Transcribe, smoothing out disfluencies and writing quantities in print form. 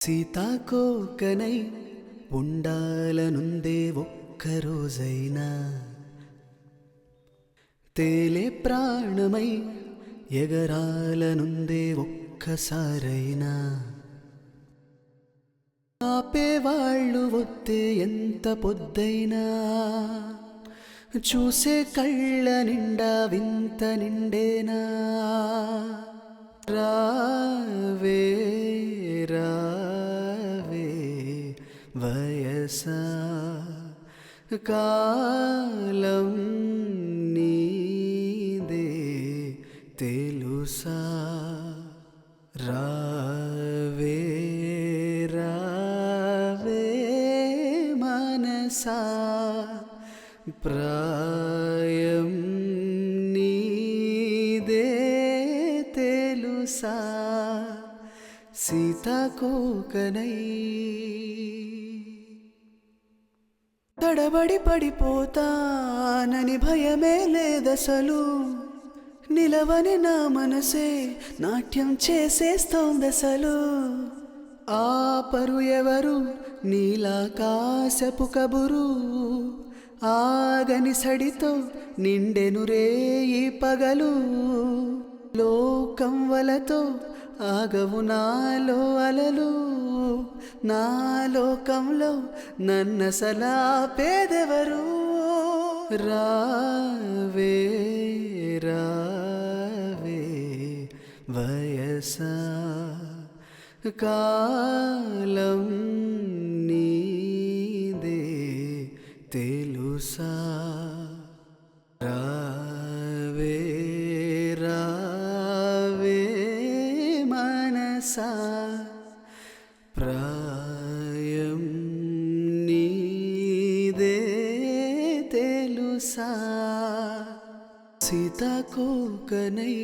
సీతాకోకనై ఉండాలనుందే ఒక్కరోజైనా, తేలే ప్రాణమై ఎగరాలనుందే ఒక్కసారైనా, ఆపేవాళ్ళు వద్దే ఎంత పొద్దైనా, చూసే కళ్ళ నిండా వింత నిండేనా. రావే రావే వయసా, కాలం నీదే తెలుసా. రావే రావే మనసా, ప్రాయం నీదే తెలుసా. సీతాకోకనై తడబడి పడిపోతానని భయమే లేదసలు, నిలవని నా మనసే నాట్యం చేసేస్తోందసలు. ఆపరు ఎవరు నీలాకాశపు కబురు, ఆగని సడితో నిండెను రేయి పగలు. లోకం వలతో ఆగవు నాలో అలలు, నా లోకంలో నన్నసలా పేదెవరు. రావే రావే వయసా, కాలం నీదే తెలుసా. రావే రావే మనసా, ప్రాయం నీదే తెలుసా. సీతాకోకనై